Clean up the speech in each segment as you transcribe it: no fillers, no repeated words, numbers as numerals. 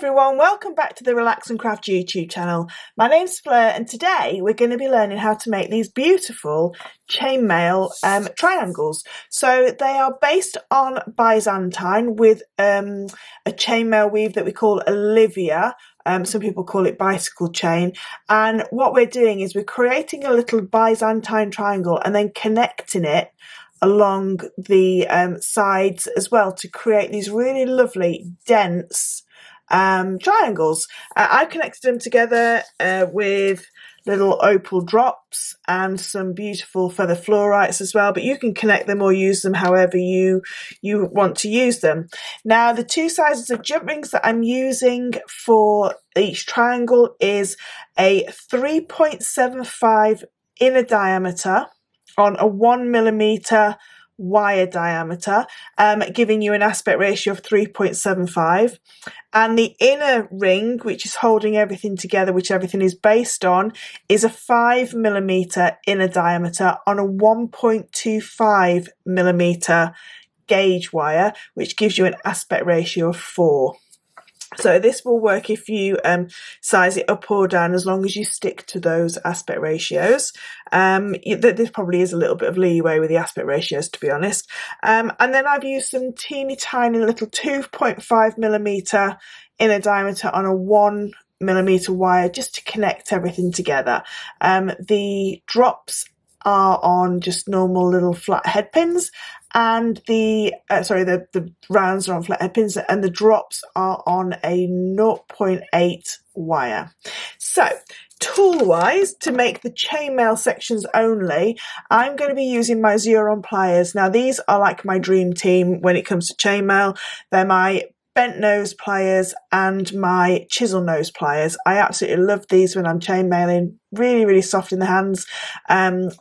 everyone, welcome back to the Relax and Craft YouTube channel. My name's Fleur and today we're going to be learning how to make these beautiful chainmail triangles. So they are based on Byzantine with a chainmail weave that we call Olivia. Some people call it bicycle chain, and what we're doing is we're creating a little Byzantine triangle and then connecting it along the sides as well to create these really lovely dense triangles. I've connected them together with little opal drops and some beautiful feather fluorites as well, but you can connect them or use them however you want to use them. Now the two sizes of jump rings that I'm using for each triangle is a 3.75 inner diameter on a 1mm wire diameter, giving you an aspect ratio of 3.75, and the inner ring, which is holding everything together, which everything is based on, is a 5mm inner diameter on a 1.25mm gauge wire, which gives you an aspect ratio of 4. So this will work if you size it up or down, as long as you stick to those aspect ratios. There probably is a little bit of leeway with the aspect ratios, to be honest. And then I've used some teeny tiny little 2.5mm inner diameter on a 1mm wire just to connect everything together. The drops are on just normal little flat head pins, and the rounds are on flat head pins, and the drops are on a 0.8 wire. So tool wise, to make the chainmail sections only, I'm going to be using my Xeron pliers. Now these are like my dream team when it comes to chainmail. They're my bent nose pliers and my chisel nose pliers. I absolutely love these when I'm chainmailing. Really, really soft in the hands.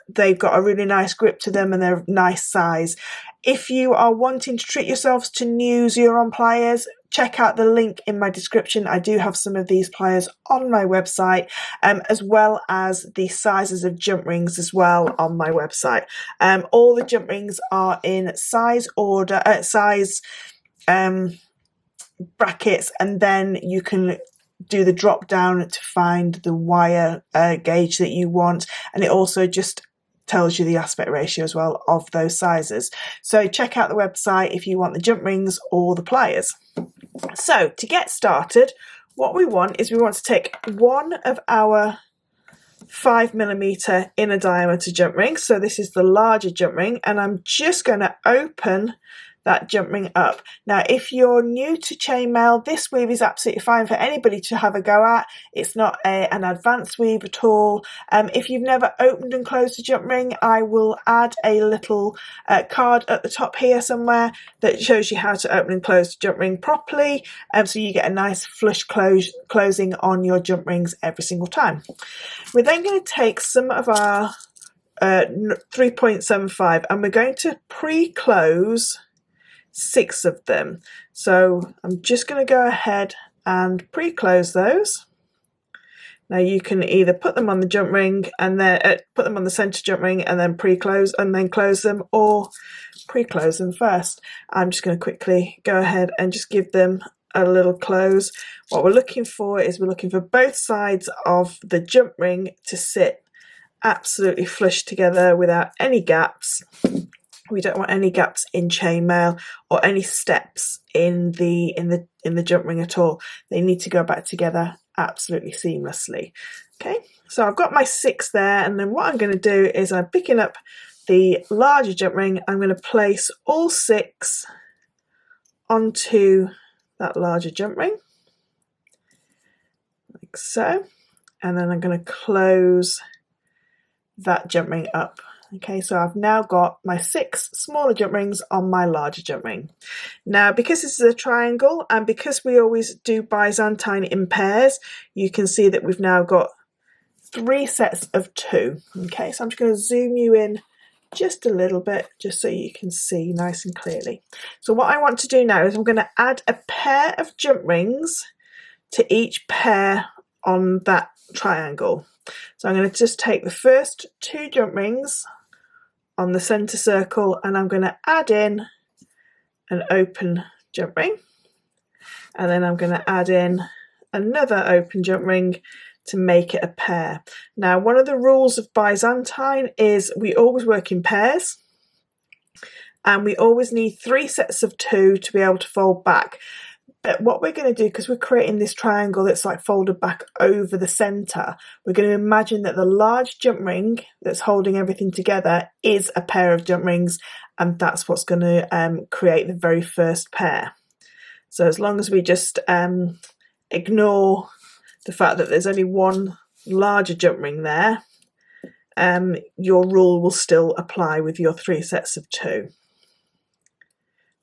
They've got a really nice grip to them and they're nice size. If you are wanting to treat yourselves to new Xeron pliers, check out the link in my description. I do have some of these pliers on my website, as well as the sizes of jump rings as well on my website. All the jump rings are in size order, brackets, and then you can do the drop down to find the wire gauge that you want, and it also just tells you the aspect ratio as well of those sizes. So check out the website if you want the jump rings or the pliers. So to get started, what we want is we want to take one of our 5mm inner diameter jump rings. So this is the larger jump ring, and I'm just going to open that jump ring up. Now if you're new to chainmail, this weave is absolutely fine for anybody to have a go at. It's not an advanced weave at all. If you've never opened and closed a jump ring, I will add a little card at the top here somewhere that shows you how to open and close the jump ring properly, so you get a nice flush closing on your jump rings every single time. We're then going to take some of our 3.75 and we're going to pre-close 6 of them. So I'm just going to go ahead and pre-close those. Now you can either put them on the jump ring and then put them on the center jump ring and then pre-close and then close them, or pre-close them first. I'm just going to quickly go ahead and just give them a little close. What we're looking for is we're looking for both sides of the jump ring to sit absolutely flush together without any gaps. We don't want any gaps in chainmail or any steps in the jump ring at all. They need to go back together absolutely seamlessly. Okay, so I've got my 6 there, and then what I'm going to do is I'm picking up the larger jump ring. I'm going to place all 6 onto that larger jump ring, like so, and then I'm going to close that jump ring up. Okay, so I've now got my 6 smaller jump rings on my larger jump ring. Now, because this is a triangle and because we always do Byzantine in pairs, you can see that we've now got 3 sets of 2. Okay, so I'm just going to zoom you in just a little bit, just so you can see nice and clearly. So what I want to do now is I'm going to add a pair of jump rings to each pair on that triangle. So I'm going to just take the first 2 jump rings on the center circle and I'm going to add in an open jump ring, and then I'm going to add in another open jump ring to make it a pair. Now, one of the rules of Byzantine is we always work in pairs, and we always need 3 sets of 2 to be able to fold back. But what we're going to do, because we're creating this triangle that's like folded back over the centre, we're going to imagine that the large jump ring that's holding everything together is a pair of jump rings, and that's what's going to create the very first pair. So as long as we just ignore the fact that there's only one larger jump ring there, your rule will still apply with your 3 sets of 2.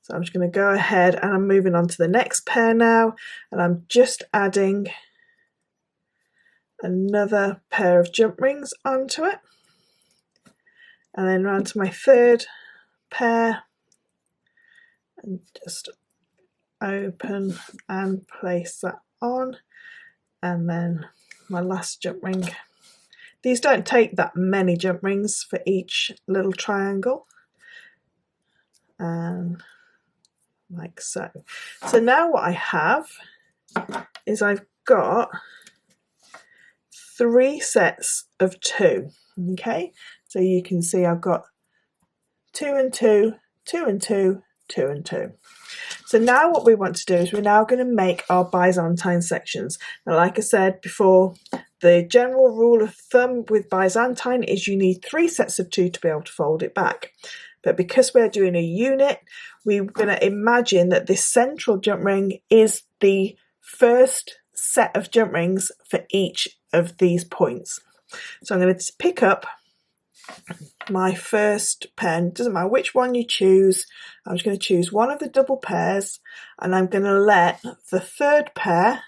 So I'm just going to go ahead and I'm moving on to the next pair now, and I'm just adding another pair of jump rings onto it, and then round to my third pair and just open and place that on, and then my last jump ring. These don't take that many jump rings for each little triangle, and like so. So now what I have is I've got 3 sets of 2. Okay, so you can see I've got 2 and 2, 2 and 2, 2 and 2. So now what we want to do is we're now going to make our Byzantine sections. Now, like I said before, the general rule of thumb with Byzantine is you need 3 sets of 2 to be able to fold it back. But because we're doing a unit, we're going to imagine that this central jump ring is the first set of jump rings for each of these points. So I'm going to pick up my first pen. Doesn't matter which one you choose. I'm just going to choose one of the double pairs, and I'm going to let the third pair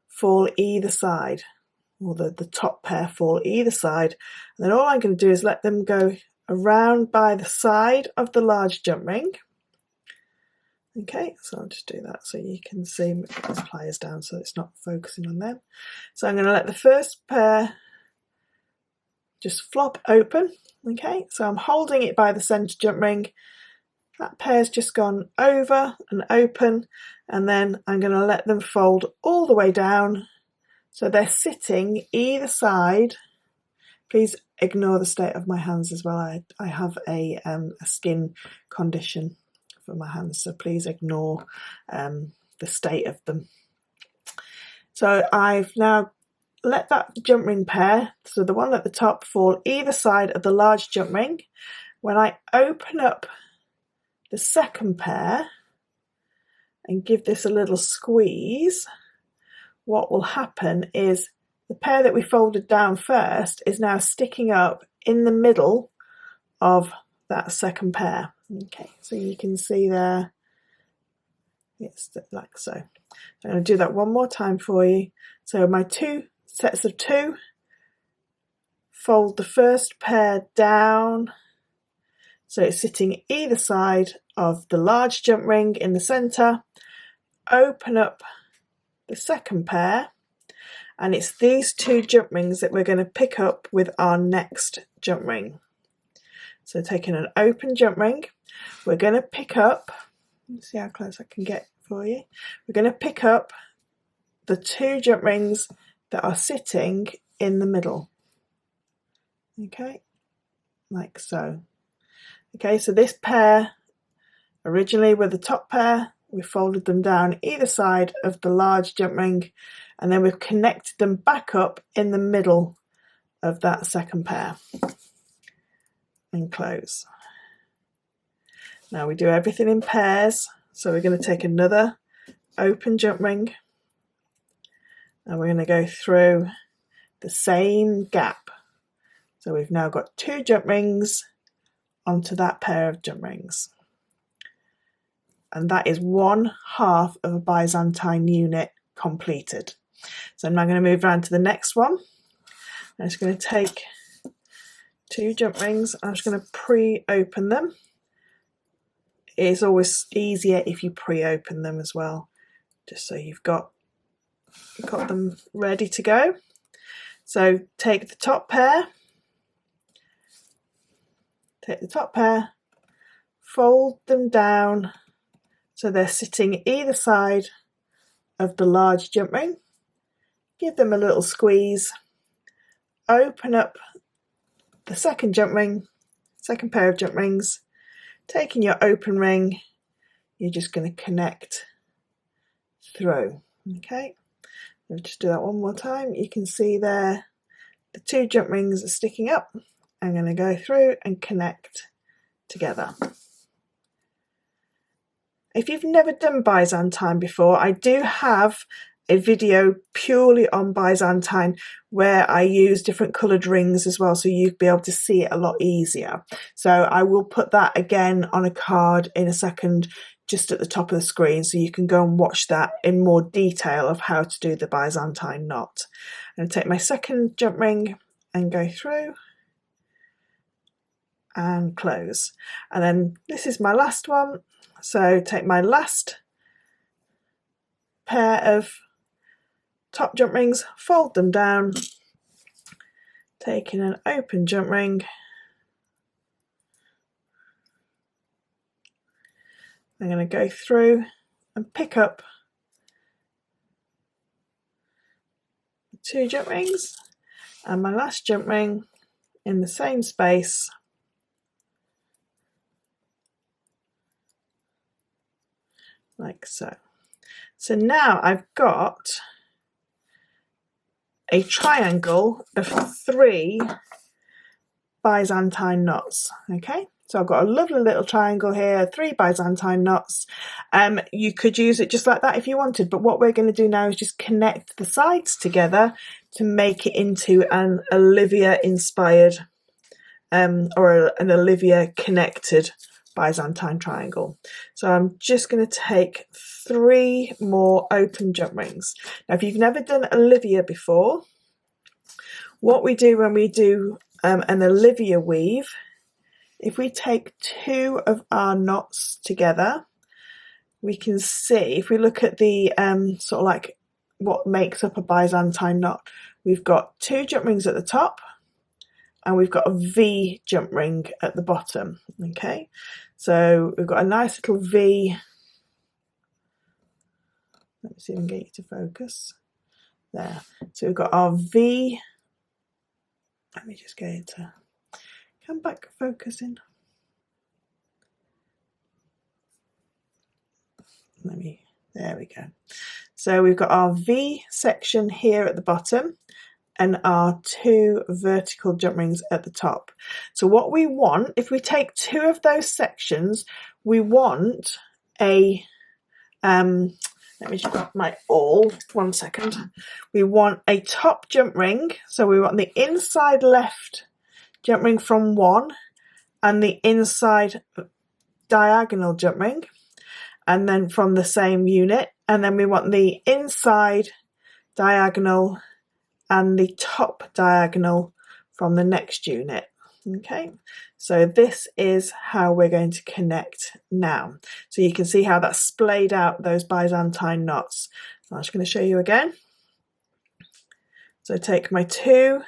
fall either side, or the top pair fall either side. And then all I'm going to do is let them go around by the side of the large jump ring. Okay, so I'll just do that so you can see. Put those pliers down so it's not focusing on them. So I'm going to let the first pair just flop open. Okay, so I'm holding it by the centre jump ring. That pair's just gone over and open, and then I'm going to let them fold all the way down so they're sitting either side. Please ignore the state of my hands as well. I have a skin condition for my hands, so please ignore the state of them. So I've now let that jump ring pair, so the one at the top, fall either side of the large jump ring. When I open up the second pair and give this a little squeeze, what will happen is the pair that we folded down first is now sticking up in the middle of that second pair. Okay, so you can see there, it's like so. I'm going to do that one more time for you. So my 2 sets of 2, fold the first pair down so it's sitting either side of the large jump ring in the centre, open up the second pair, and it's these 2 jump rings that we're going to pick up with our next jump ring. So taking an open jump ring, we're going to pick up, let's see how close I can get for you, we're going to pick up the 2 jump rings that are sitting in the middle. Okay, like so. Okay, so this pair originally were the top pair, we folded them down either side of the large jump ring, and then we've connected them back up in the middle of that second pair and close. Now we do everything in pairs, so we're going to take another open jump ring and we're going to go through the same gap. So we've now got 2 jump rings onto that pair of jump rings. And that is 1/2 of a Byzantine unit completed. So I'm now going to move around to the next one. I'm just going to take 2 jump rings. I'm just going to pre-open them. It's always easier if you pre-open them as well, just so you've got them ready to go. So take the top pair, fold them down so they're sitting either side of the large jump ring, give them a little squeeze, open up the second jump ring, second pair of jump rings, taking your open ring, you're just going to connect through. Okay, we'll just do that one more time. You can see there the two jump rings are sticking up. I'm going to go through and connect together. If you've never done Byzantine before, I do have a video purely on Byzantine where I use different coloured rings as well, so you'd be able to see it a lot easier. So I will put that again on a card in a second, just at the top of the screen, so you can go and watch that in more detail of how to do the Byzantine knot. I'm going to take my second jump ring and go through and close, and then this is my last one. So take my last pair of top jump rings, fold them down, taking an open jump ring, I'm going to go through and pick up the two jump rings and my last jump ring in the same space, like so. So now I've got a triangle of 3 Byzantine knots. Okay, so I've got a lovely little triangle here, 3 Byzantine knots. You could use it just like that if you wanted, but what we're going to do now is just connect the sides together to make it into an Olivia inspired or an Olivia connected Byzantine triangle. So I'm just going to take 3 more open jump rings. Now if you've never done Olivia before, what we do when we do an Olivia weave, if we take 2 of our knots together, we can see, if we look at the sort of like what makes up a Byzantine knot, we've got 2 jump rings at the top and we've got a V jump ring at the bottom. Okay, so we've got a nice little V. Let me see if I can get you to focus. There. So we've got our V. Let me just get it to come back focusing. There we go. So we've got our V section here at the bottom and our 2 vertical jump rings at the top. So what we want, if we take 2 of those sections, we want a let me just grab my awl, 1 second. We want a top jump ring, so we want the inside left jump ring from 1 and the inside diagonal jump ring, and then from the same unit, and then we want the inside diagonal and the top diagonal from the next unit. Okay, so this is how we're going to connect now. So you can see how that's splayed out those Byzantine knots. So I'm just going to show you again. So take my 2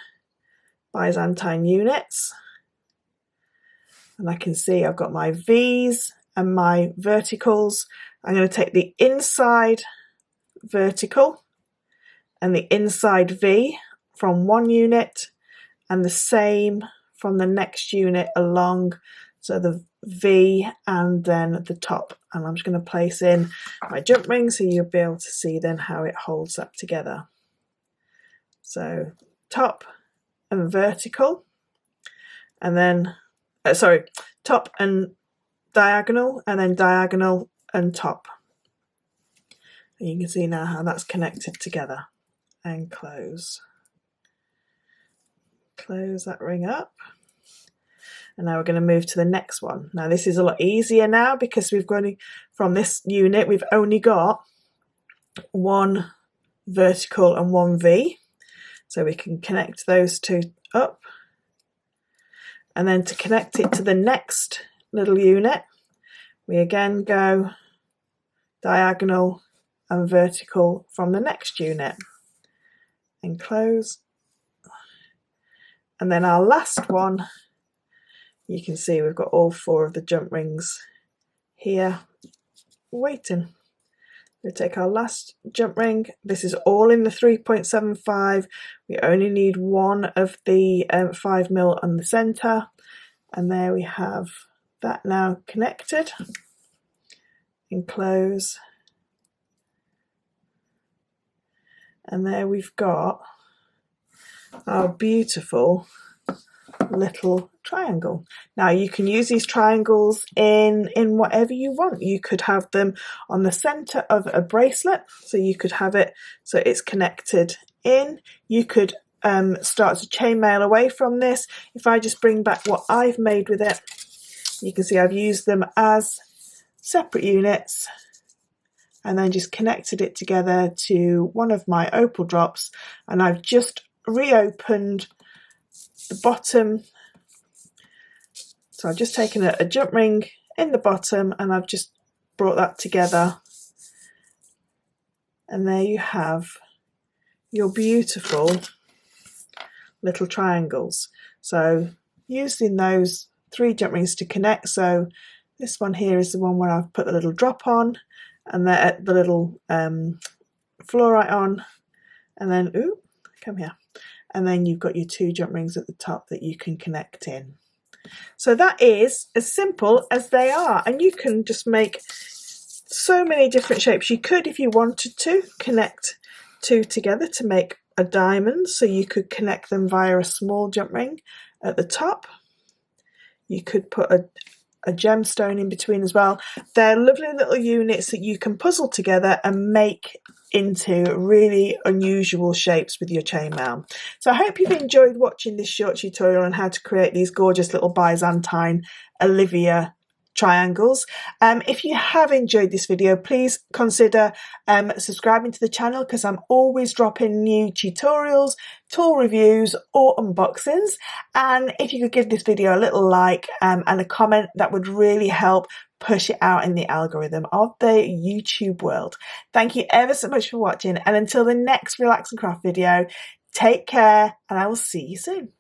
Byzantine units and I can see I've got my V's and my verticals. I'm going to take the inside vertical and the inside V from 1 unit and the same from the next unit along, so the V and then the top, and I'm just going to place in my jump ring so you'll be able to see then how it holds that together. So top and vertical, and then top and diagonal, and then diagonal and top, and you can see now how that's connected together. And close that ring up. And now we're going to move to the next one. Now this is a lot easier now because we've got, from this unit, we've only got 1 vertical and 1 V. So we can connect those 2 up. And then to connect it to the next little unit, we again go diagonal and vertical from the next unit. And close. And then our last one, you can see we've got all 4 of the jump rings here waiting. we take our last jump ring. This is all in the 3.75. We only need one of the 5mm on the centre, and there we have that now connected. And close, and there we've got our beautiful little triangle. Now you can use these triangles in whatever you want. You could have them on the center of a bracelet, so you could have it so it's connected in. You could start to chainmail away from this. If I just bring back what I've made with it, you can see I've used them as separate units and then just connected it together to one of my opal drops, and I've just reopened the bottom. So I've just taken a jump ring in the bottom and I've just brought that together, and there you have your beautiful little triangles. So using those 3 jump rings to connect, so this one here is the one where I've put the little drop on and the little fluorite on, and then ooh, come here, and then you've got your 2 jump rings at the top that you can connect in. So that is as simple as they are, and you can just make so many different shapes. You could, if you wanted to, connect 2 together to make a diamond, so you could connect them via a small jump ring at the top. You could put a gemstone in between as well. They're lovely little units that you can puzzle together and make into really unusual shapes with your chainmail. So I hope you've enjoyed watching this short tutorial on how to create these gorgeous little Byzantine Olivia triangles. If you have enjoyed this video, please consider subscribing to the channel, because I'm always dropping new tutorials, tool reviews or unboxings. And if you could give this video a little like and a comment, that would really help push it out in the algorithm of the YouTube world. Thank you ever so much for watching, and until the next Relax and Craft video, take care and I will see you soon.